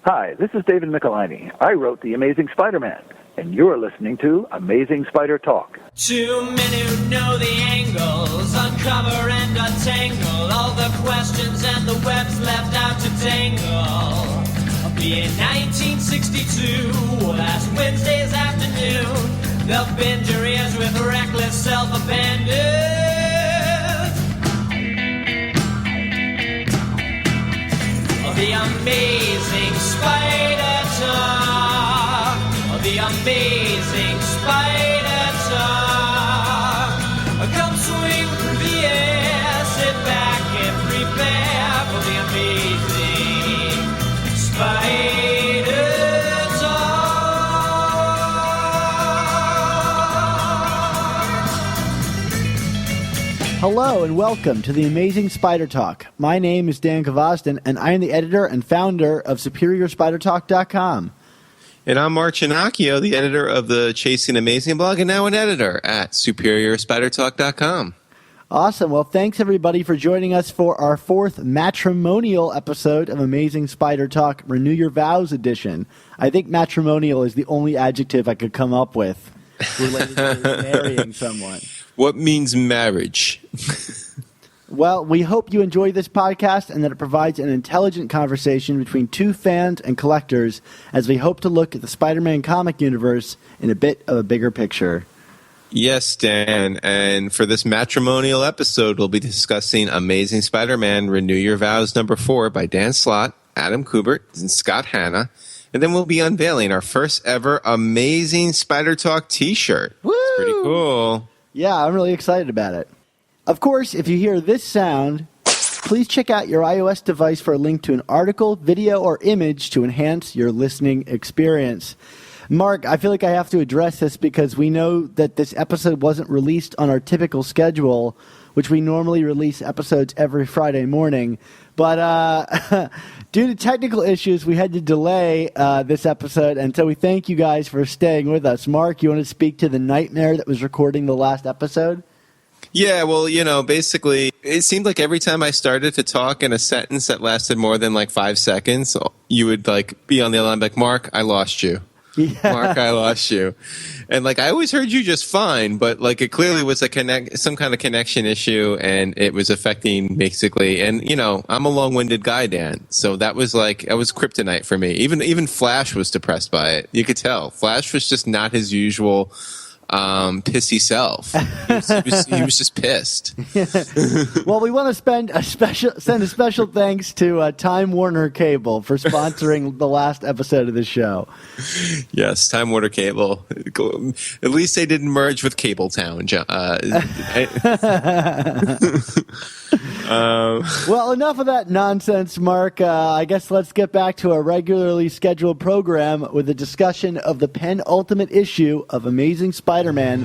Hi, this is David Michelini. I wrote The Amazing Spider-Man, and you're listening to Amazing Spider Talk. Too many who know the angles, uncover and untangle all the questions and the webs left out to tangle. Be in 1962, last Wednesday's afternoon, they'll bend your ears with reckless self-abandon. The Amazing Spider Talk. The Amazing Spider Talk. Come swing through the air, sit back and prepare for the Amazing Spider Talk. Hello and welcome to the Amazing Spider Talk. My name is Dan Gvozden, and I am the editor and founder of SuperiorSpiderTalk.com. And I'm Mark Ginocchio, the editor of the Chasing Amazing blog, and now an editor at SuperiorSpiderTalk.com. Awesome. Well, thanks everybody for joining us for our fourth matrimonial episode of Amazing Spider Talk Renew Your Vows edition. I think matrimonial is the only adjective I could come up with related to marrying someone. What means marriage? Well, we hope you enjoy this podcast and that it provides an intelligent conversation between two fans and collectors as we hope to look at the Spider-Man comic universe in a bit of a bigger picture. Yes, Dan. And for this matrimonial episode, we'll be discussing Amazing Spider-Man Renew Your Vows number 4 by Dan Slott, Adam Kubert, and Scott Hanna. And then we'll be unveiling our first ever Amazing Spider Talk t-shirt. Woo! It's pretty cool. Yeah, I'm really excited about it. Of course, if you hear this sound, please check out your iOS device for a link to an article, video, or image to enhance your listening experience. Mark, I feel like I have to address this because we know that this episode wasn't released on our typical schedule, which we normally release episodes every Friday morning. But due to technical issues, we had to delay this episode, and so we thank you guys for staying with us. Mark, you want to speak to the nightmare that was recording the last episode? Yeah, well, basically, it seemed like every time I started to talk in a sentence that lasted more than 5 seconds, you would be on the other line, like, Mark, I lost you. Yeah. Mark, I lost you. And I always heard you just fine, but it clearly was some kind of connection issue, and it was affecting basically. And I'm a long-winded guy, Dan, so that was kryptonite for me. Even Flash was depressed by it. You could tell Flash was just not his usual pissy self. He was just pissed. Well, we want to send a special thanks to Time Warner Cable for sponsoring the last episode of the show. Yes, Time Warner Cable. At least they didn't merge with Cabletown. Well, enough of that nonsense, Mark. I guess let's get back to our regularly scheduled program with a discussion of the penultimate issue of Amazing Spider-Man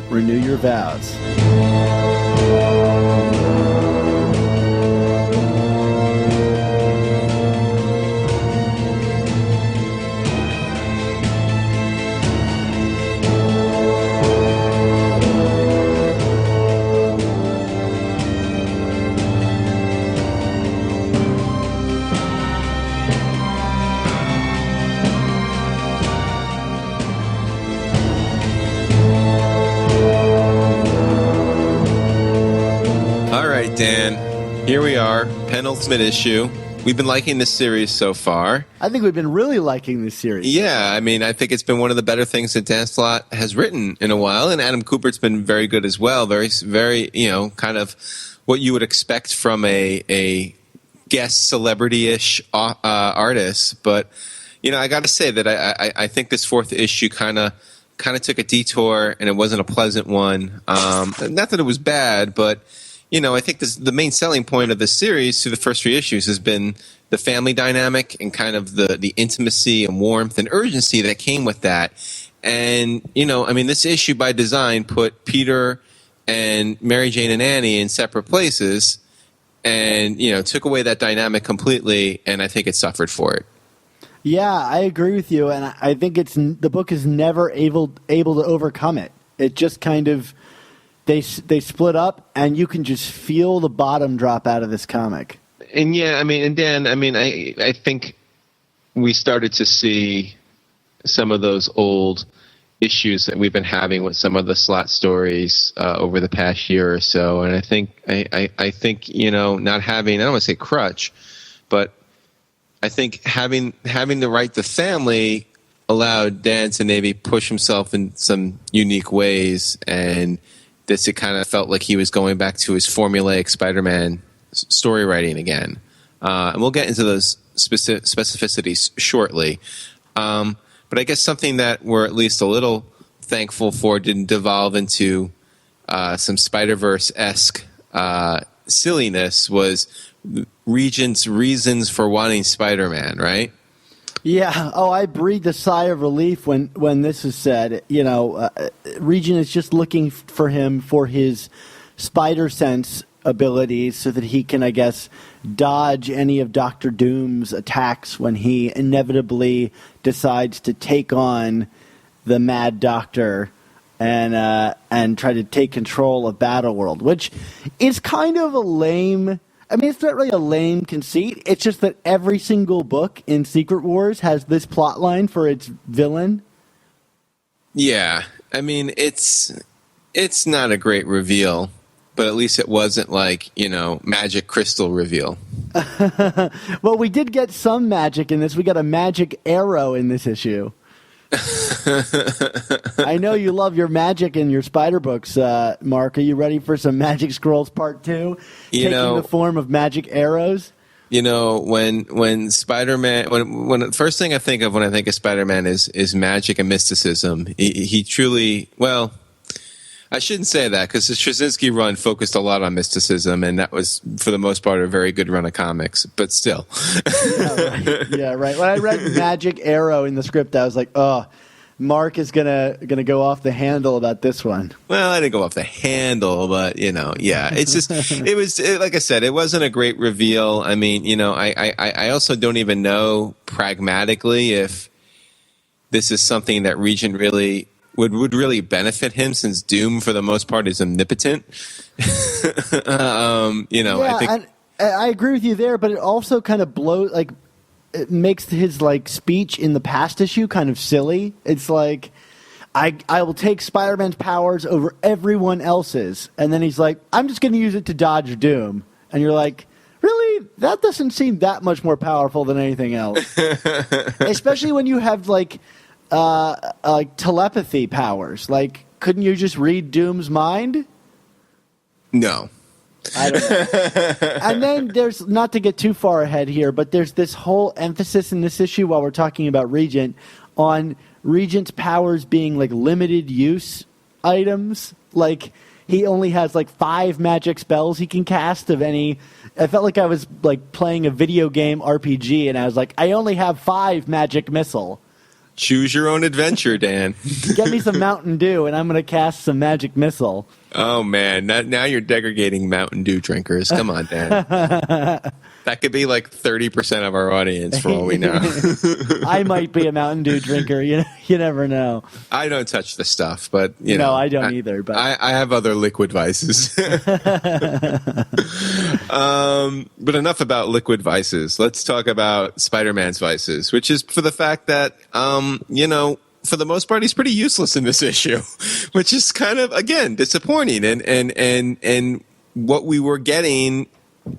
Renew Your Vows. Dan, here we are, penultimate issue. We've been liking this series so far. I think we've been really liking this series. Yeah, I think it's been one of the better things that Dan Slott has written in a while, and Adam Kubert's been very good as well. Very, very, kind of what you would expect from a guest celebrity-ish artist. But, I got to say that I think this fourth issue kind of took a detour, and it wasn't a pleasant one. Not that it was bad, but I think the main selling point of the series through the first 3 issues has been the family dynamic and kind of the intimacy and warmth and urgency that came with that. And, this issue by design put Peter and Mary Jane and Annie in separate places and, took away that dynamic completely, and I think it suffered for it. Yeah, I agree with you, and I think the book is never able to overcome it. It just kind of... They split up, and you can just feel the bottom drop out of this comic. And yeah, and Dan, I think we started to see some of those old issues that we've been having with some of the Slott stories over the past year or so. And I think not having, I don't want to say crutch, but I think having to write the family allowed Dan to maybe push himself in some unique ways, and it kind of felt like he was going back to his formulaic Spider-Man story writing again. And we'll get into those specificities shortly. But I guess something that we're at least a little thankful for didn't devolve into some Spider-Verse-esque silliness was Regent's reasons for wanting Spider-Man, right? Yeah. Oh, I breathed a sigh of relief when this is said. Regent is just looking for him for his spider sense abilities so that he can, I guess, dodge any of Dr. Doom's attacks when he inevitably decides to take on the Mad Doctor and try to take control of Battleworld, which is kind of a lame. I mean, it's not really a lame conceit. It's just that every single book in Secret Wars has this plot line for its villain. Yeah. I mean, it's not a great reveal, but at least it wasn't like, magic crystal reveal. Well, we did get some magic in this. We got a magic arrow in this issue. I know you love your magic in your spider books, Mark. Are you ready for some Magic Scrolls Part 2? Taking the form of magic arrows? When Spider-Man, when the first thing I think of when I think of Spider-Man is magic and mysticism. He truly, well, I shouldn't say that because the Straczynski run focused a lot on mysticism, and that was, for the most part, a very good run of comics, but still. Yeah, right. When I read Magic Arrow in the script, I was like, oh, Mark is gonna go off the handle about this one. Well, I didn't go off the handle, but, yeah. It's just, like I said, it wasn't a great reveal. I mean, I also don't even know pragmatically if this is something that Regent really would really benefit him, since Doom, for the most part, is omnipotent. I think I agree with you there, but it also kind of it makes his speech in the past issue kind of silly. It's like, I will take Spider-Man's powers over everyone else's, and then he's like, I'm just going to use it to dodge Doom, and you're like, really? That doesn't seem that much more powerful than anything else, especially when you have telepathy powers. Couldn't you just read Doom's mind? No. I don't know. And then there's, not to get too far ahead here, but there's this whole emphasis in this issue while we're talking about Regent on Regent's powers being limited use items. He only has 5 magic spells he can cast of any. I felt like I was playing a video game RPG, and I was like, I only have 5 magic missile. Choose your own adventure, Dan. Get me some Mountain Dew, and I'm going to cast some magic missile. Oh, man. Now you're degrading Mountain Dew drinkers. Come on, Dan. That could be 30% of our audience, for all we know. I might be a Mountain Dew drinker. You never know. I don't touch the stuff, but, No, I don't either. But I have other liquid vices. But enough about liquid vices. Let's talk about Spider-Man's vices, which is for the fact that, for the most part, he's pretty useless in this issue, which is kind of, again, disappointing. And what we were getting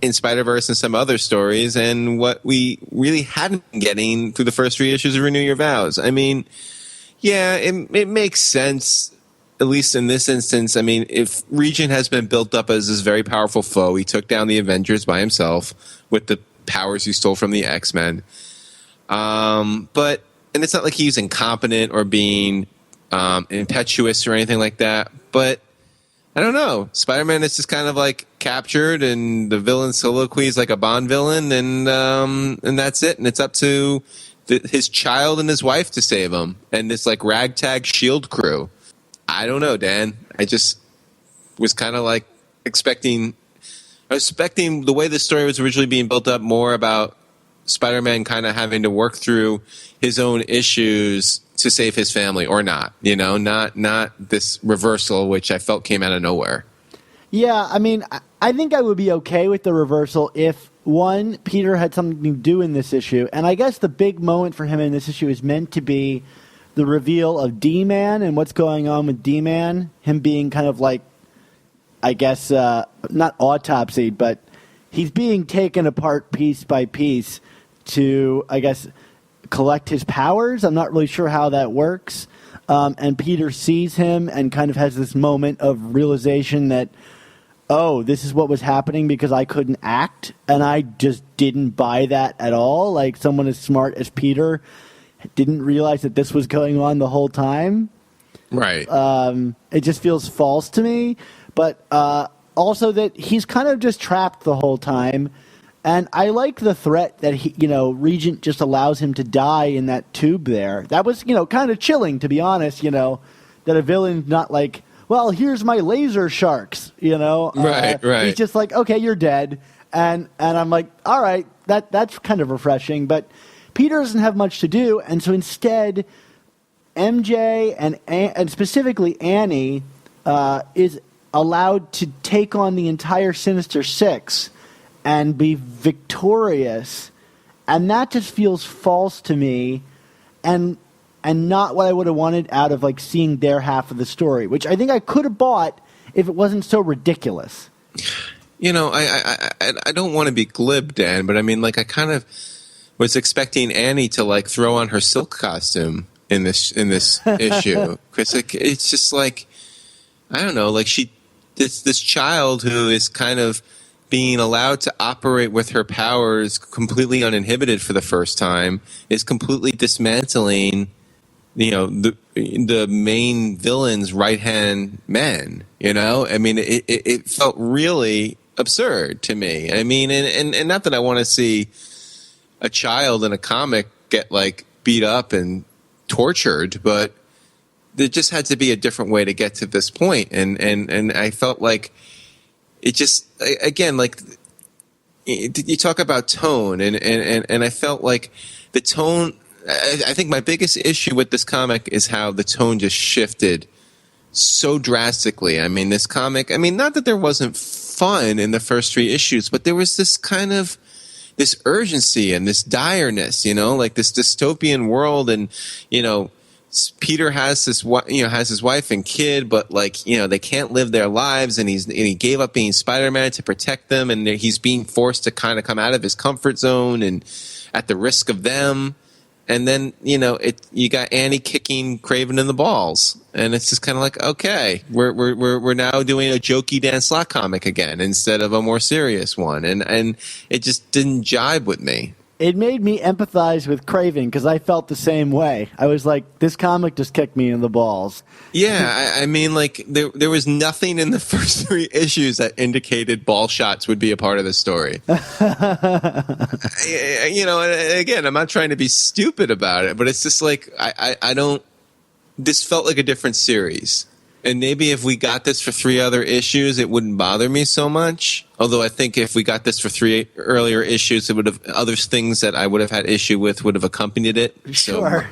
in Spider-Verse and some other stories, and what we really hadn't been getting through the first 3 issues of Renew Your Vows. I mean, yeah, it makes sense, at least in this instance. I mean, if Regent has been built up as this very powerful foe, he took down the Avengers by himself with the powers he stole from the X-Men. And it's not like he's incompetent or being impetuous or anything like that. But I don't know. Spider-Man is just kind of captured, and the villain soliloquies like a Bond villain, and that's it. And it's up to his child and his wife to save him, and this ragtag SHIELD crew. I don't know, Dan. I just was kind of expecting the way the story was originally being built up, more about Spider-Man kind of having to work through his own issues to save his family, or not, not this reversal, which I felt came out of nowhere. Yeah, I mean, I think I would be okay with the reversal if one, Peter had something to do in this issue, and I guess the big moment for him in this issue is meant to be the reveal of D-Man and what's going on with D-Man, him being kind of like, I guess, not autopsied, but he's being taken apart piece by piece to, I guess, collect his powers. I'm not really sure how that works. And Peter sees him and kind of has this moment of realization that, oh, this is what was happening because I couldn't act, and I just didn't buy that at all. Like, someone as smart as Peter didn't realize that this was going on the whole time. Right. It just feels false to me. But also that he's kind of just trapped the whole time. And I like the threat that Regent just allows him to die in that tube there. That was, kind of chilling, to be honest, that a villain's not like, well, here's my laser sharks, Right. He's just like, okay, you're dead. And I'm like, all right, that's kind of refreshing. But Peter doesn't have much to do. And so instead, MJ and specifically Annie is allowed to take on the entire Sinister Six and be victorious, and that just feels false to me, and not what I would have wanted out of like seeing their half of the story, which I think I could have bought if it wasn't so ridiculous. I don't want to be glib, Dan, but I mean, like, I kind of was expecting Annie to like throw on her silk costume in this issue, because it's just like, I don't know, like this child who is kind of being allowed to operate with her powers completely uninhibited for the first time is completely dismantling, the main villain's right-hand men, I mean, it felt really absurd to me. I mean, and not that I want to see a child in a comic get, like, beat up and tortured, but there just had to be a different way to get to this point. And I felt like it just, again, like, you talk about tone, and I felt like the tone, I think my biggest issue with this comic is how the tone just shifted so drastically. I mean, this comic, not that there wasn't fun in the first three issues, but there was this kind of, this urgency and this direness, like this dystopian world, and, Peter has his wife and kid, but like, they can't live their lives, and he gave up being Spider-Man to protect them, and he's being forced to kind of come out of his comfort zone and at the risk of them. And then, you got Annie kicking Craven in the balls, and it's just kind of like, okay, we're now doing a jokey Dan Slott comic again instead of a more serious one, and it just didn't jibe with me. It made me empathize with Craven because I felt the same way. I was like, this comic just kicked me in the balls. Yeah, I mean, like, there was nothing in the first three issues that indicated ball shots would be a part of the story. Again, I'm not trying to be stupid about it, but it's just like, I don't, this felt like a different series. And maybe if we got this for three other issues, it wouldn't bother me so much. Although I think if we got this for three earlier issues, it would have, other things that I would have had issue with would have accompanied it. Sure.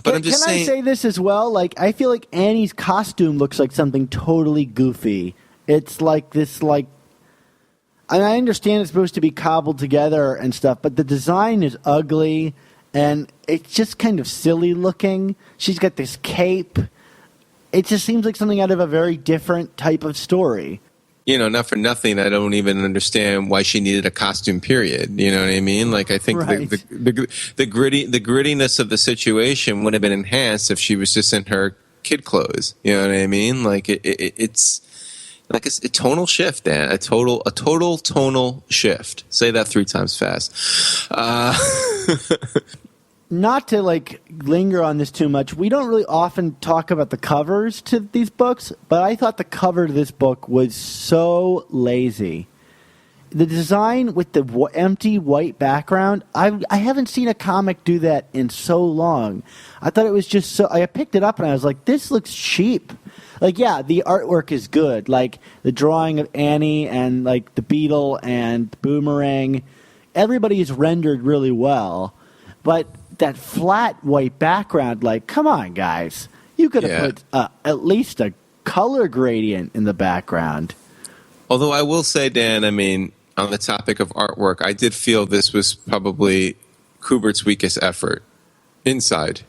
But I'm just saying. Can I say this as well? Like, I feel like Annie's costume looks like something totally goofy. It's like this, like, and I understand it's supposed to be cobbled together and stuff, but the design is ugly, and it's just kind of silly looking. She's got this cape. It just seems like something out of a very different type of story. Not for nothing, I don't even understand why she needed a costume, period. You know what I mean? Like, I think right. the grittiness of the situation would have been enhanced if she was just in her kid clothes. You know what I mean? Like, it's like a tonal shift, Dan. A total tonal shift. Say that 3 times fast. Not to like linger on this too much, we don't really often talk about the covers to these books, but I thought the cover to this book was so lazy. The design with the empty white background, I haven't seen a comic do that in so long. I thought it was just so, I picked it up and I was like, this looks cheap. Like, yeah, the artwork is good. Like, the drawing of Annie and like the Beetle and Boomerang, everybody is rendered really well. But that flat white background, like, come on, guys. You could have put at least a color gradient in the background. Although I will say, Dan, on the topic of artwork, I did feel this was probably Kubert's weakest effort inside.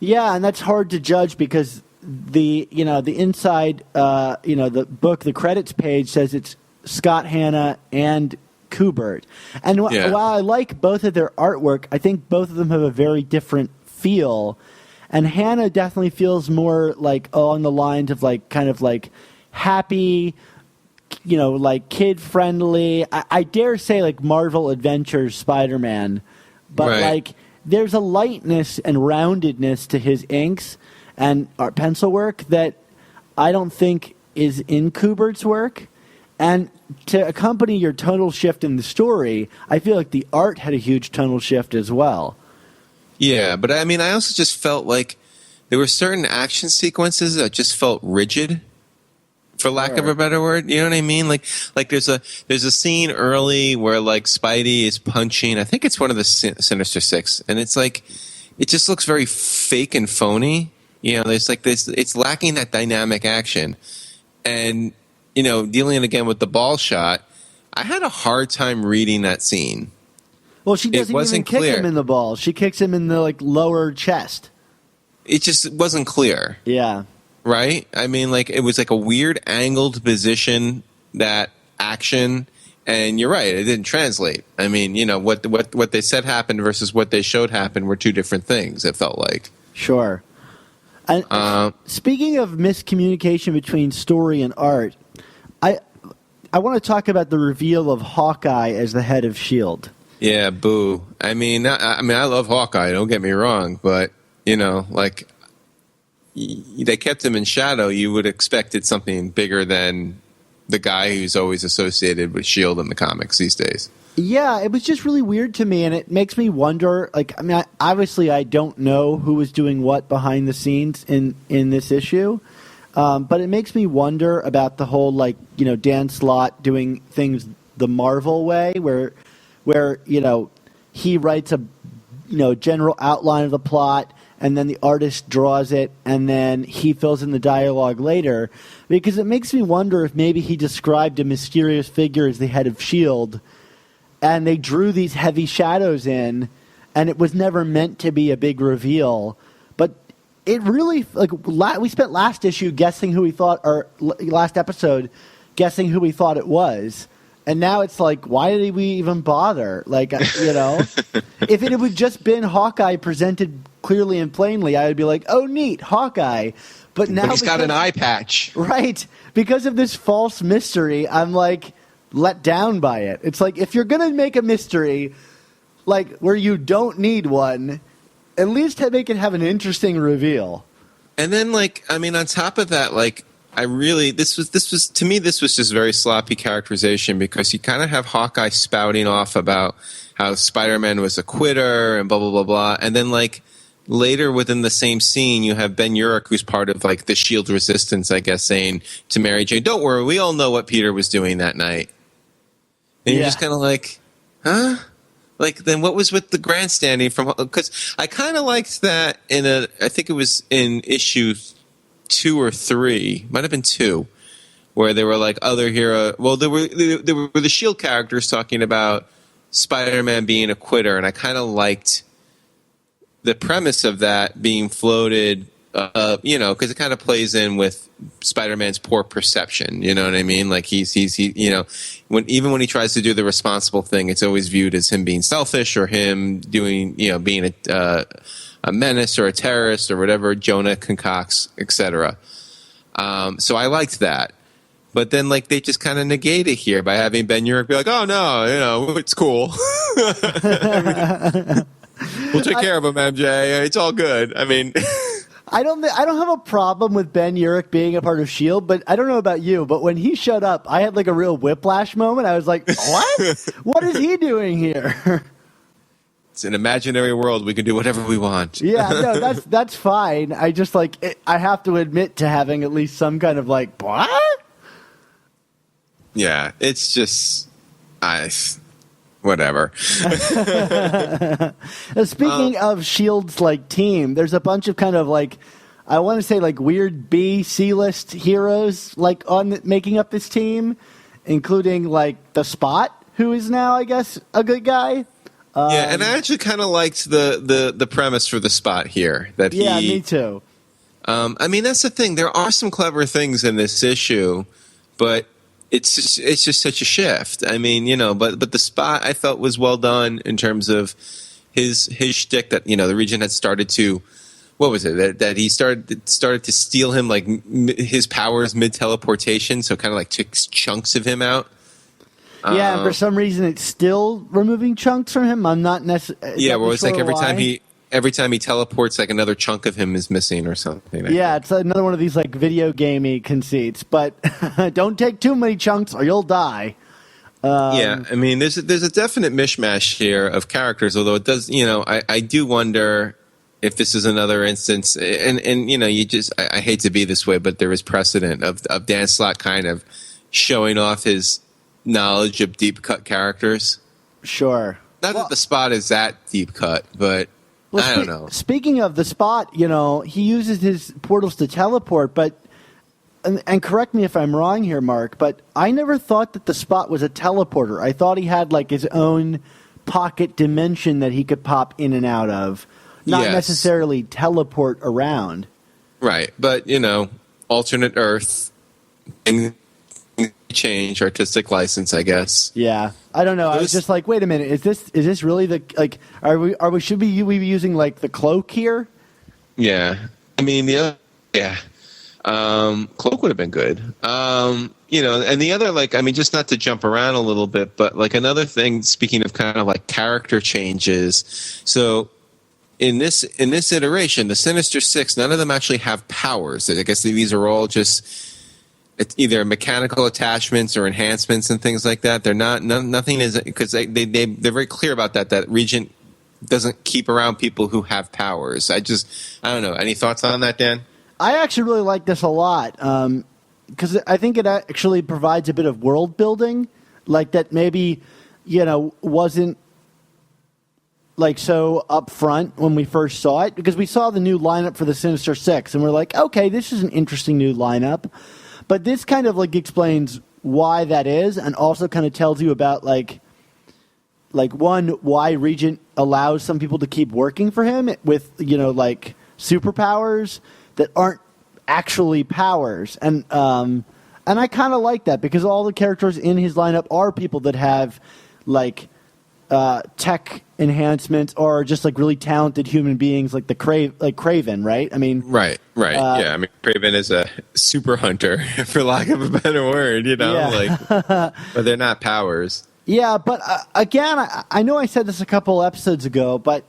Yeah, and that's hard to judge because the inside the book, the credits page says it's Scott Hanna and Kubert. And while I like both of their artwork, I think both of them have a very different feel. And Hanna definitely feels more like along the lines of like kind of like happy, like kid friendly. I dare say like Marvel Adventures Spider-Man, but right. like there's a lightness and roundedness to his inks and art pencil work that I don't think is in Kubert's work. And to accompany your tonal shift in the story, I feel like the art had a huge tonal shift as well. Yeah, but I mean, I also just felt like there were certain action sequences that just felt rigid, for lack of a better word. You know what I mean? Like there's a scene early where like Spidey is punching. I think it's one of the Sinister Six, and it's like it just looks very fake and phony. There's like this. It's lacking that dynamic action, and dealing again with the ball shot. I had a hard time reading that scene. Well, she doesn't even kick him in the balls. She kicks him in the like lower chest. It just wasn't clear. Yeah. Right? I mean, like it was like a weird angled position, that action, and you're right, it didn't translate. I mean, what they said happened versus what they showed happened were two different things, it felt like. Sure. And speaking of miscommunication between story and art, I want to talk about the reveal of Hawkeye as the head of S.H.I.E.L.D. Yeah, boo. I mean, I love Hawkeye, don't get me wrong, but, like, they kept him in shadow. You would expect it something bigger than the guy who's always associated with S.H.I.E.L.D. in the comics these days. Yeah, it was just really weird to me, and it makes me wonder, like, I mean, obviously I don't know who was doing what behind the scenes in this issue, but it makes me wonder about the whole, like, Dan Slott doing things the Marvel way, where he writes a general outline of the plot, and then the artist draws it, and then he fills in the dialogue later, because it makes me wonder if maybe he described a mysterious figure as the head of S.H.I.E.L.D., and they drew these heavy shadows in, and it was never meant to be a big reveal. But it really, like, we spent last issue guessing who we thought, or last episode guessing who we thought it was. And now it's like, why did we even bother? Like, if it had just been Hawkeye presented clearly and plainly, I would be like, oh, neat, Hawkeye. But now he's got an eye patch. Right. Because of this false mystery, I'm like let down by it. It's like, if you're going to make a mystery, like, where you don't need one, at least make it have an interesting reveal. And then, like, I mean, on top of that, like, this was to me, this was just very sloppy characterization, because you kind of have Hawkeye spouting off about how Spider-Man was a quitter and blah, blah, blah, blah. And then, like, later within the same scene, you have Ben Urich, who's part of, like, the S.H.I.E.L.D. resistance, I guess, saying to Mary Jane, don't worry, we all know what Peter was doing that night. And you're just kind of like, huh? Like, then what was with the grandstanding from, because I kind of liked that I think it was in issue 2 or 3, might have been 2, where there were like other hero. Well, there were the S.H.I.E.L.D. characters talking about Spider-Man being a quitter, and I kind of liked the premise of that being floated, because it kind of plays in with Spider-Man's poor perception. You know what I mean? Like he even when he tries to do the responsible thing, it's always viewed as him being selfish, or him doing, being a menace or a terrorist or whatever Jonah concocts, etc. So I liked that. But then, like, they just kind of negate it here by having Ben Urich be like, oh, no, it's cool. We'll take care of him, MJ. It's all good. I mean... I don't have a problem with Ben Urich being a part of S.H.I.E.L.D., but I don't know about you, but when he showed up, I had like a real whiplash moment. I was like, what? What is he doing here? It's an imaginary world. We can do whatever we want. Yeah, no, that's fine. I just I have to admit to having at least some kind of like, what? Yeah, it's just, whatever. Speaking of S.H.I.E.L.D.'s like team, there's a bunch of kind of like, I want to say like weird B, C-list heroes like making up this team, including like the Spot, who is now, I guess, a good guy. Yeah, and I actually kind of liked the premise for the Spot here. Yeah, me too. I mean, that's the thing. There are some clever things in this issue, but it's just such a shift. I mean, but the Spot I felt was well done in terms of his shtick that the Regent had started to. What was it that he started to steal him like his powers mid teleportation? So kind of like took chunks of him out. Yeah, and for some reason it's still removing chunks from him. I'm not necessarily. Yeah, well, it's like every time he teleports, like another chunk of him is missing or something. Yeah, it's another one of these like video gamey conceits. But don't take too many chunks or you'll die. Yeah, I mean, there's a definite mishmash here of characters. Although it does, I do wonder if this is another instance. And I hate to be this way, but there is precedent of Dan Slott kind of showing off his knowledge of deep cut characters. Sure. Not that the Spot is that deep cut, but I don't know. Speaking of the Spot, he uses his portals to teleport, but and correct me if I'm wrong here, Mark, but I never thought that the Spot was a teleporter. I thought he had like his own pocket dimension that he could pop in and out of, not necessarily teleport around. Right, but alternate Earth and change, artistic license, I guess. Yeah, I don't know. I was just like, wait a minute, is this really the like? Should we be using like the cloak here? Yeah, I mean cloak would have been good. And the other just not to jump around a little bit, but like another thing. Speaking of kind of like character changes, so in this iteration, the Sinister Six, none of them actually have powers. I guess these are all just. It's either mechanical attachments or enhancements and things like that. They're not. Nothing is because they're very clear about that. That Regent doesn't keep around people who have powers. I don't know. Any thoughts on that, Dan? I actually really like this a lot because I think it actually provides a bit of world building, like that maybe wasn't like so upfront when we first saw it, because we saw the new lineup for the Sinister Six and we're like, okay, this is an interesting new lineup. But this kind of like explains why that is, and also kind of tells you about like one, why Regent allows some people to keep working for him with like superpowers that aren't actually powers, and I kind of like that because all the characters in his lineup are people that have like tech enhancements or just like really talented human beings, like Craven, right? I mean, right. Yeah, I mean, Craven is a super hunter, for lack of a better word, but they're not powers. Yeah, but again, I know I said this a couple episodes ago, but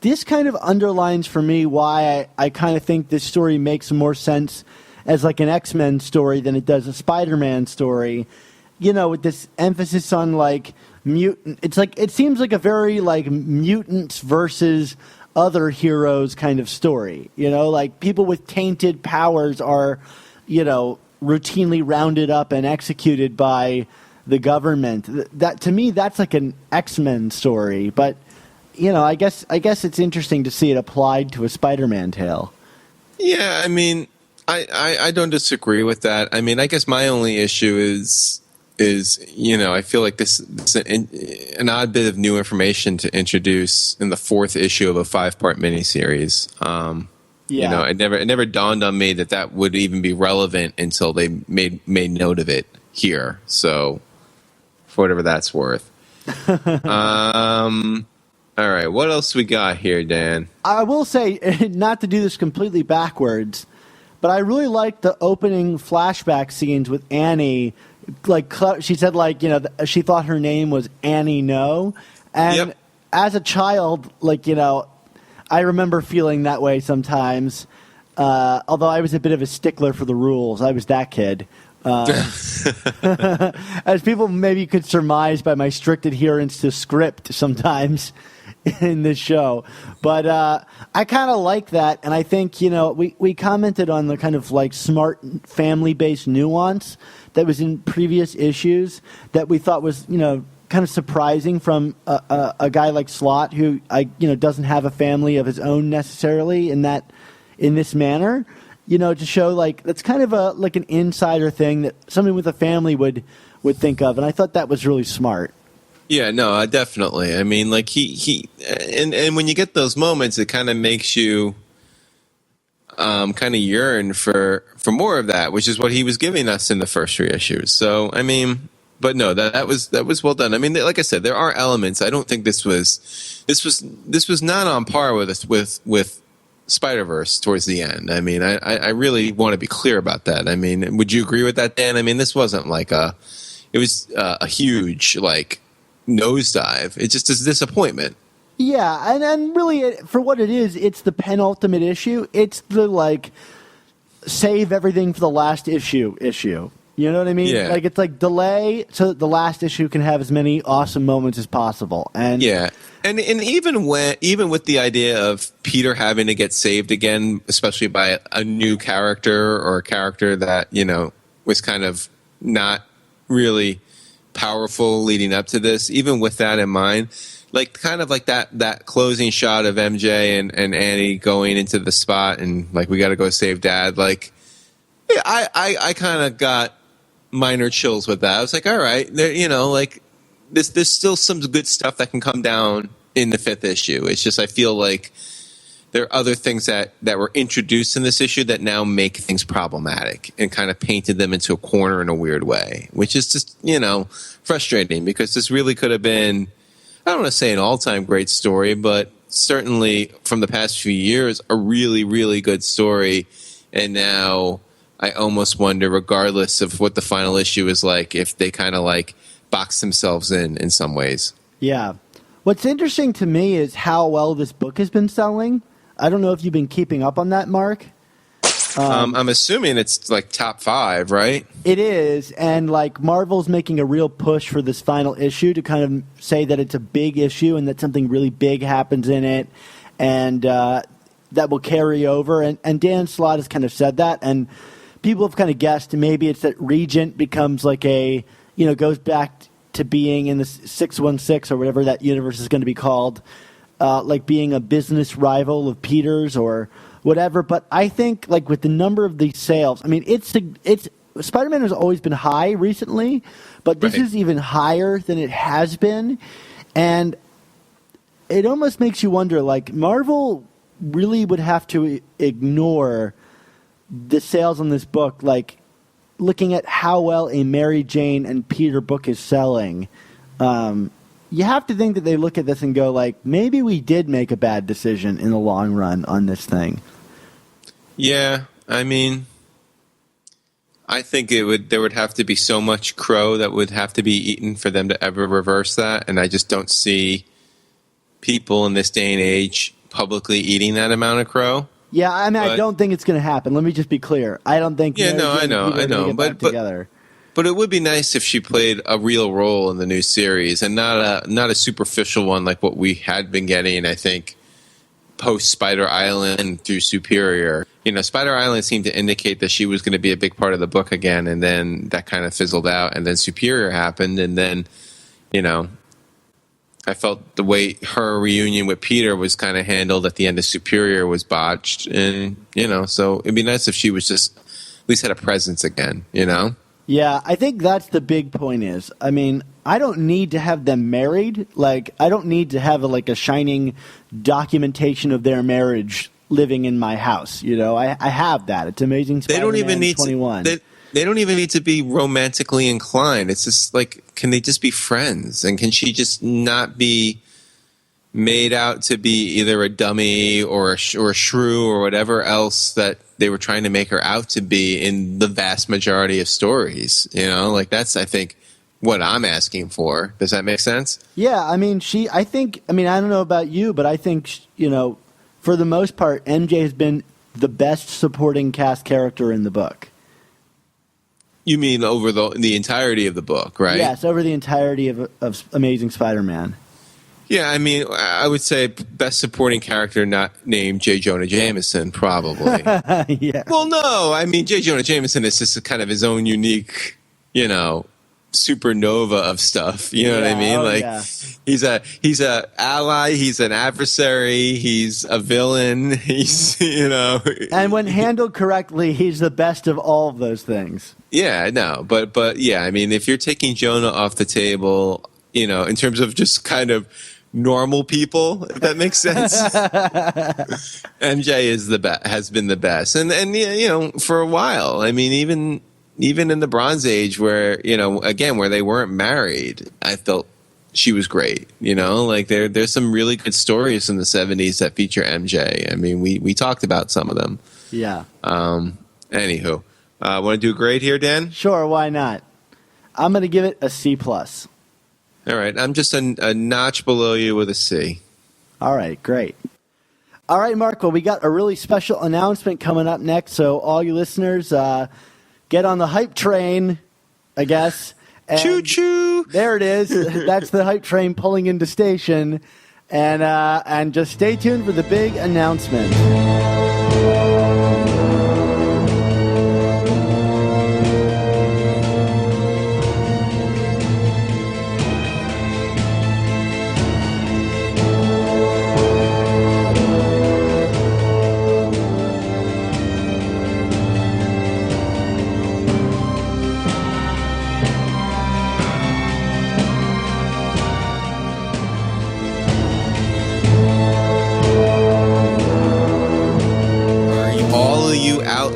this kind of underlines for me why I kind of think this story makes more sense as like an X-Men story than it does a Spider-Man story. With this emphasis on like mutant, it's like it seems like a very like mutants versus other heroes kind of story. Like people with tainted powers are, routinely rounded up and executed by the government. That to me, that's like an X-Men story. But I guess it's interesting to see it applied to a Spider-Man tale. Yeah, I mean, I don't disagree with that. I mean, I guess my only issue is I feel like this is an odd bit of new information to introduce in the fourth issue of a 5-part miniseries. It never dawned on me that would even be relevant until they made note of it here. So, for whatever that's worth. All right, what else we got here, Dan? I will say, not to do this completely backwards, but I really liked the opening flashback scenes with Annie. Like she said, she thought her name was Annie No, and as a child, I remember feeling that way sometimes. Although I was a bit of a stickler for the rules, I was that kid. As people maybe could surmise by my strict adherence to script sometimes in this show. But I kind of like that, and I think, we commented on the kind of like smart family-based nuance that was in previous issues that we thought was, kind of surprising from a guy like Slott who doesn't have a family of his own necessarily in this manner. To show like that's kind of an insider thing that somebody with a family would think of, and I thought that was really smart. Yeah, no, definitely. I mean, like and when you get those moments, it kind of makes you kind of yearn for more of that, which is what he was giving us in the first 3 issues. So, I mean, but no, that was well done. I mean, like I said, there are elements. I don't think this was not on par with Spider-Verse towards the end. I mean, I really want to be clear about that. I mean, would you agree with that, Dan? I mean, this wasn't like it was a huge like nosedive. It's just a disappointment. Yeah, and really, for what it is, it's the penultimate issue. It's the, like, save everything for the last issue. You know what I mean? Yeah. Like, it's like delay so that the last issue can have as many awesome moments as possible. And yeah, and even with the idea of Peter having to get saved again, especially by a new character or a character that, you know, was kind of not really powerful leading up to this, even with that in mind, like kind of like that closing shot of MJ and Annie going into the spot and like, we got to go save Dad. Like, yeah, I kind of got minor chills with that. I was like, all right, there, you know, like there's still some good stuff that can come down in the 5th issue. It's just I feel like there are other things that were introduced in this issue that now make things problematic and kind of painted them into a corner in a weird way, which is just, you know, frustrating because this really could have been, I don't want to say an all-time great story, but certainly from the past few years, a really, really good story. And now I almost wonder, regardless of what the final issue is like, if they kind of like box themselves in some ways. Yeah. What's interesting to me is how well this book has been selling. I don't know if you've been keeping up on that, Mark. I'm assuming it's like top 5, right? It is, and like Marvel's making a real push for this final issue to kind of say that it's a big issue and that something really big happens in it, and that will carry over. And Dan Slott has kind of said that, and people have kind of guessed maybe it's that Regent becomes like a, you know, goes back to being in the 616 or whatever that universe is going to be called, like being a business rival of Peter's or whatever. But I think like with the number of these sales, I mean, it's Spider-Man has always been high recently, but this is even higher than it has been. And it almost makes you wonder, like, Marvel really would have to ignore the sales on this book, like looking at how well a Mary Jane and Peter book is selling. You have to think that they look at this and go, like, maybe we did make a bad decision in the long run on this thing. Yeah, I mean, I think there would have to be so much crow that would have to be eaten for them to ever reverse that, and I just don't see people in this day and age publicly eating that amount of crow. Yeah, I mean, I don't think it's going to happen. Let me just be clear. I don't think. Yeah, no, I know, but it would be nice if she played a real role in the new series and not a superficial one like what we had been getting. I think post Spider Island through Superior. You know, Spider Island seemed to indicate that she was going to be a big part of the book again, and then that kind of fizzled out, and then Superior happened, and then, you know, I felt the way her reunion with Peter was kind of handled at the end of Superior was botched, and, you know, so it'd be nice if she was just at least had a presence again, you know? Yeah, I think that's the big point is, I mean, I don't need to have them married. Like, I don't need to have a shining documentation of their marriage living in my house. You know, I have that. It's Amazing Spider-Man 21. They don't even need to be romantically inclined. It's just like, can they just be friends? And can she just not be made out to be either a dummy or a shrew or whatever else that they were trying to make her out to be in the vast majority of stories? You know, like that's, I think, what I'm asking for. Does that make sense? Yeah, I mean, I don't know about you, but I think, you know, for the most part, MJ has been the best supporting cast character in the book. You mean over the entirety of the book, right? Yes, over the entirety of Amazing Spider-Man. Yeah, I mean, I would say best supporting character not named J. Jonah Jameson, probably. Yeah. Well, no, I mean, J. Jonah Jameson is just kind of his own unique, you know, supernova of stuff. You know what I mean? He's a ally, he's an adversary, he's a villain, he's, you know. And when handled correctly, he's the best of all of those things. Yeah, no, but yeah, I mean, if you're taking Jonah off the table, in terms of just kind of normal people, if that makes sense. MJ is has been the best, and for a while. I mean, even in the Bronze Age, where again, where they weren't married, I felt she was great. Like there's some really good stories in the 70s that feature MJ. I mean, we talked about some of them. Yeah. Anywho, want to do a grade here, Dan? Sure, why not? I'm going to give it a C+. All right, I'm just a notch below you with a C. All right, great. All right, Mark, well, we got a really special announcement coming up next, so all you listeners, get on the hype train, I guess. Choo-choo! There it is. That's the hype train pulling into station. And just stay tuned for the big announcement.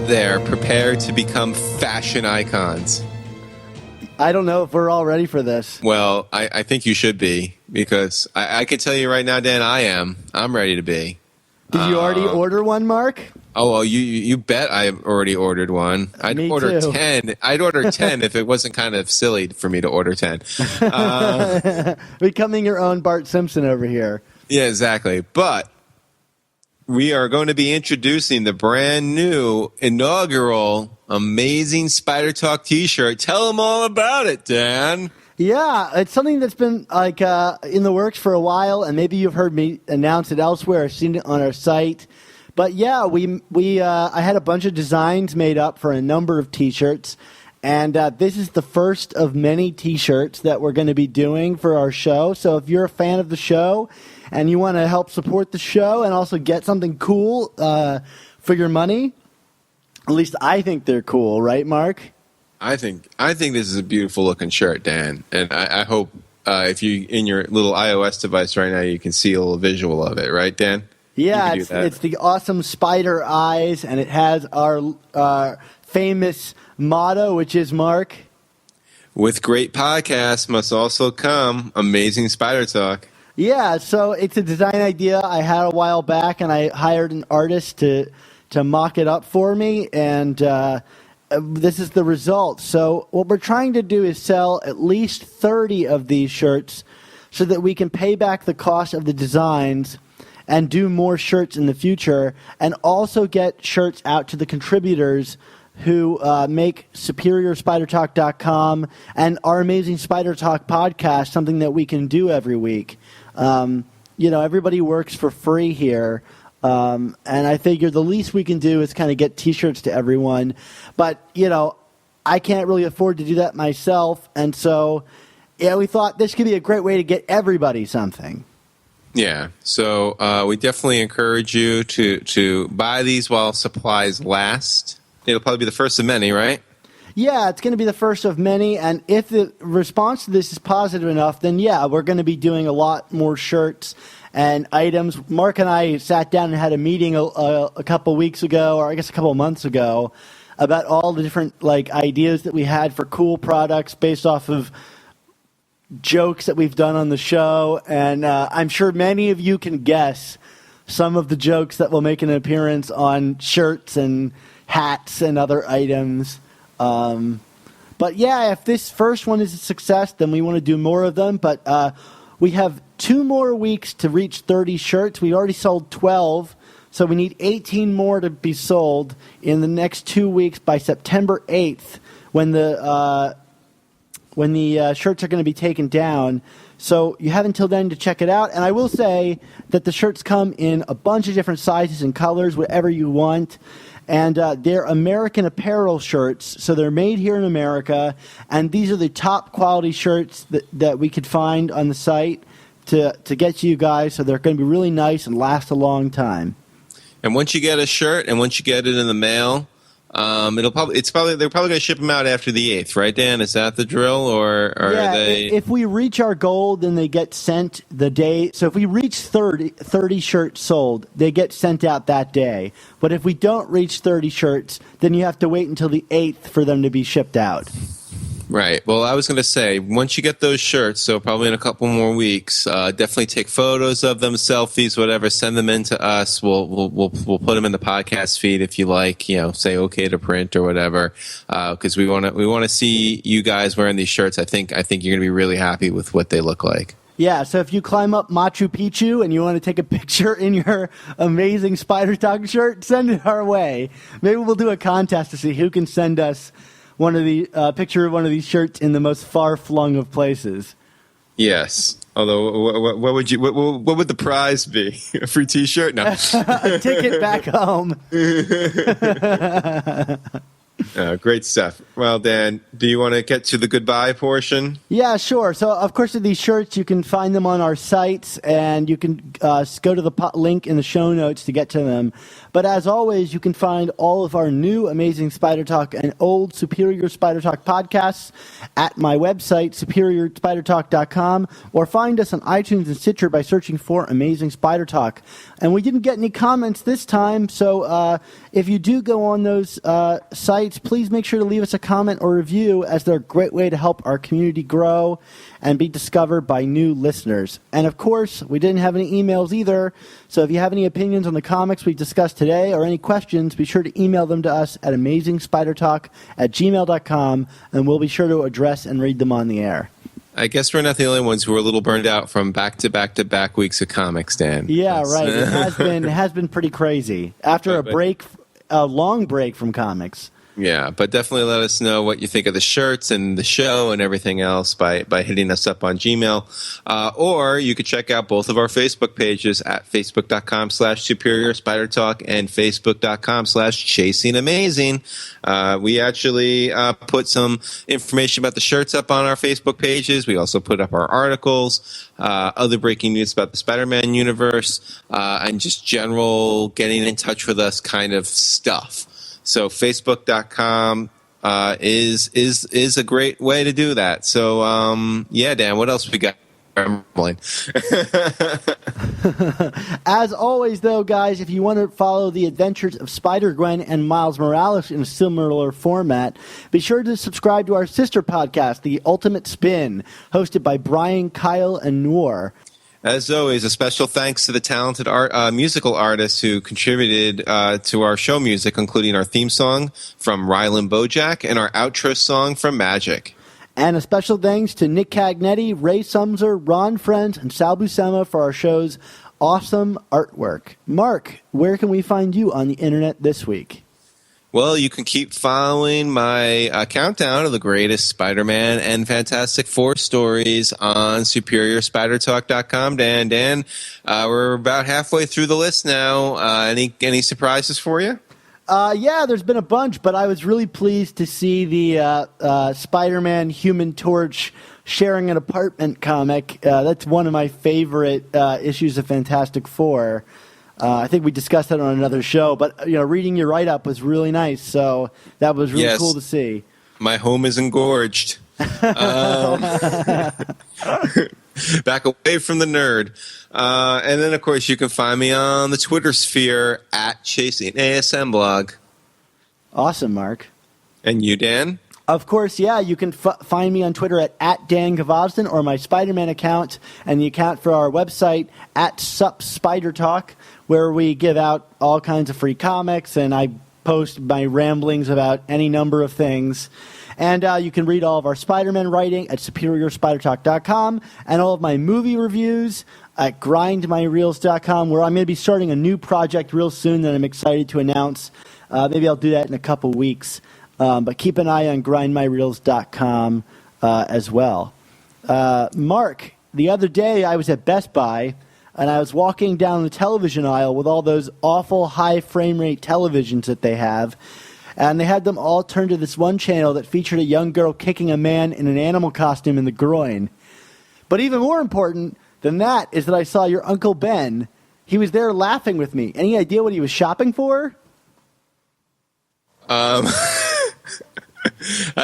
There, prepared to become fashion icons. I don't know if we're all ready for this. Well, I think you should be, because I can tell you right now, Dan, I'm ready to be. Did you already order one, Mark? Oh, well, you bet I already ordered one. I'd order 10. I'd order 10 if it wasn't kind of silly for me to order 10. Becoming your own Bart Simpson over here. Yeah, exactly. But we are going to be introducing the brand new inaugural Amazing Spider Talk t-shirt. Tell them all about it, Dan. Yeah, it's something that's been in the works for a while, and maybe you've heard me announce it elsewhere or seen it on our site. But yeah, I had a bunch of designs made up for a number of t-shirts, and this is the first of many t-shirts that we're going to be doing for our show. So if you're a fan of the show and you want to help support the show and also get something cool for your money, at least I think they're cool, right, Mark? I think this is a beautiful looking shirt, Dan, and I hope if you in your little iOS device right now, you can see a little visual of it, right, Dan? Yeah, it's the awesome spider eyes, and it has our famous motto, which is, Mark, with great podcasts must also come amazing spider talk. Yeah, so it's a design idea I had a while back, and I hired an artist to mock it up for me, and this is the result. So what we're trying to do is sell at least 30 of these shirts so that we can pay back the cost of the designs and do more shirts in the future, and also get shirts out to the contributors who make SuperiorSpiderTalk.com and our Amazing Spider Talk podcast something that we can do every week. Everybody works for free here, and I figure the least we can do is kind of get T-shirts to everyone. But, I can't really afford to do that myself, and so, we thought this could be a great way to get everybody something. Yeah, so we definitely encourage you to buy these while supplies last. It'll probably be the first of many, right? Yeah, it's going to be the first of many, and if the response to this is positive enough, then yeah, we're going to be doing a lot more shirts and items. Mark and I sat down and had a meeting a couple weeks ago, or I guess a couple months ago, about all the different ideas that we had for cool products based off of jokes that we've done on the show, and I'm sure many of you can guess some of the jokes that will make an appearance on shirts and hats and other items. But yeah, if this first one is a success, then we want to do more of them. But we have 2 more weeks to reach 30 shirts. We already sold 12, so we need 18 more to be sold in the next 2 weeks by September 8th, when the shirts are going to be taken down. So you have until then to check it out. And I will say that the shirts come in a bunch of different sizes and colors, whatever you want. And they're American Apparel shirts, so they're made here in America. And these are the top quality shirts that we could find on the site to get to you guys. So they're going to be really nice and last a long time. And once you get a shirt and once you get it in the mail, They're probably going to ship them out after the 8th, right, Dan? Is that the drill, or are they? If we reach our goal, then they get sent the day. So if we reach 30 shirts sold, they get sent out that day. But if we don't reach 30 shirts, then you have to wait until the 8th for them to be shipped out. Right. Well, I was going to say, once you get those shirts, so probably in a couple more weeks, definitely take photos of them, selfies, whatever. Send them in to us. We'll put them in the podcast feed if you like. Say okay to print or whatever, because we want to see you guys wearing these shirts. I think you're going to be really happy with what they look like. Yeah, so if you climb up Machu Picchu and you want to take a picture in your amazing Spider Talk shirt, send it our way. Maybe we'll do a contest to see who can send us one of the picture of one of these shirts in the most far-flung of places. Yes. Although, what would the prize be? A free T-shirt? No. A ticket back home. Great stuff. Well, Dan, do you want to get to the goodbye portion? Yeah, sure. So, of course, these shirts, you can find them on our sites, and you can go to the link in the show notes to get to them. But as always, you can find all of our new Amazing Spider Talk and old Superior Spider Talk podcasts at my website, superiorspidertalk.com, or find us on iTunes and Stitcher by searching for Amazing Spider Talk. And we didn't get any comments this time, so if you do go on those sites, please make sure to leave us a comment or review, as they're a great way to help our community grow and be discovered by new listeners. And of course, we didn't have any emails either, so if you have any opinions on the comics we discussed today or any questions, be sure to email them to us at amazingspidertalk@gmail.com, and we'll be sure to address and read them on the air. I guess we're not the only ones who are a little burned out from back-to-back-to-back weeks of comics, Dan. Yeah, right. It has been pretty crazy. After a long break from comics. Yeah, but definitely let us know what you think of the shirts and the show and everything else by hitting us up on Gmail. Or you could check out both of our Facebook pages at facebook.com/Superior Spider Talk and facebook.com/ChasingAmazing. We actually put some information about the shirts up on our Facebook pages. We also put up our articles, other breaking news about the Spider-Man universe, and just general getting in touch with us kind of stuff. So Facebook.com is a great way to do that. So, yeah, Dan, what else we got? As always, though, guys, if you want to follow the adventures of Spider-Gwen and Miles Morales in a similar format, be sure to subscribe to our sister podcast, The Ultimate Spin, hosted by Brian, Kyle, and Noor. As always, a special thanks to the talented musical artists who contributed to our show music, including our theme song from Ryland Bojack and our outro song from Magic. And a special thanks to Nick Cagnetti, Ray Sumser, Ron Friends, and Sal Buscema for our show's awesome artwork. Mark, where can we find you on the internet this week? Well, you can keep following my countdown of the greatest Spider-Man and Fantastic Four stories on SuperiorSpiderTalk.com. Dan, we're about halfway through the list now. Any surprises for you? Yeah, there's been a bunch, but I was really pleased to see the Spider-Man Human Torch sharing an apartment comic. That's one of my favorite issues of Fantastic Four. I think we discussed that on another show, but reading your write-up was really nice, so that was really cool to see. My home is engorged. Back away from the nerd. And then, of course, you can find me on the Twitter sphere at Chasing ASM blog. Awesome, Mark. And you, Dan? Of course, yeah. You can find me on Twitter at Dan Gvozden, or my Spider-Man account, and the account for our website at SupSpiderTalk, where we give out all kinds of free comics, and I post my ramblings about any number of things. And you can read all of our Spider-Man writing at SuperiorSpiderTalk.com, and all of my movie reviews at GrindMyReels.com, where I'm going to be starting a new project real soon that I'm excited to announce. Maybe I'll do that in a couple weeks. But keep an eye on GrindMyReels.com as well. Mark, the other day I was at Best Buy, and I was walking down the television aisle with all those awful high frame rate televisions that they have, and they had them all turned to this one channel that featured a young girl kicking a man in an animal costume in the groin. But even more important than that is that I saw your Uncle Ben. He was there laughing with me. Any idea what he was shopping for? I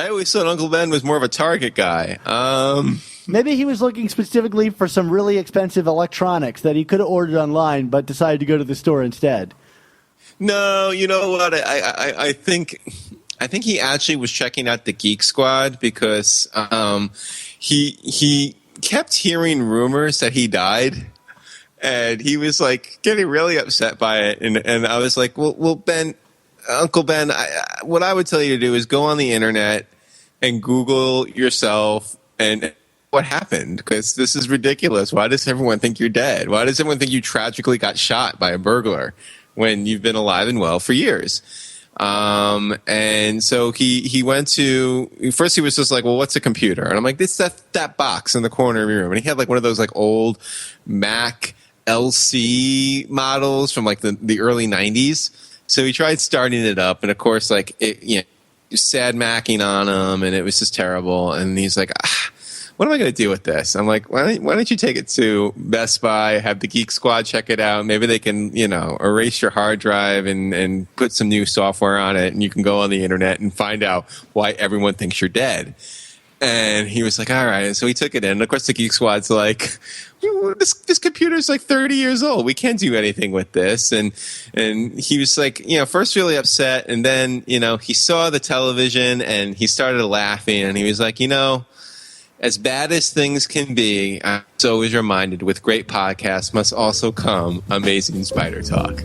always thought Uncle Ben was more of a Target guy. Maybe he was looking specifically for some really expensive electronics that he could have ordered online, but decided to go to the store instead. No, you know what? I think he actually was checking out the Geek Squad because he kept hearing rumors that he died, and he was like getting really upset by it. And I was like, well, Ben, Uncle Ben, what I would tell you to do is go on the internet and Google yourself and what happened, because this is ridiculous. Why does everyone think you're dead? Why does everyone think you tragically got shot by a burglar when you've been alive and well for years? And so he went to, first he was just like, well, what's a computer? And I'm like, it's that box in the corner of your room. And he had like one of those like old Mac LC models from like the early 90s. So he tried starting it up, and of course, like it, sad macking on him, and it was just terrible. And he's like, what am I going to do with this? I'm like, why don't you take it to Best Buy, have the Geek Squad check it out. Maybe they can, erase your hard drive and put some new software on it, and you can go on the internet and find out why everyone thinks you're dead. And he was like, all right. So he took it in. And of course, the Geek Squad's like, this computer's like 30 years old. We can't do anything with this. And he was like, first really upset. And then, he saw the television and he started laughing. And he was like, as bad as things can be, I'm always reminded with great podcasts must also come amazing spider talk.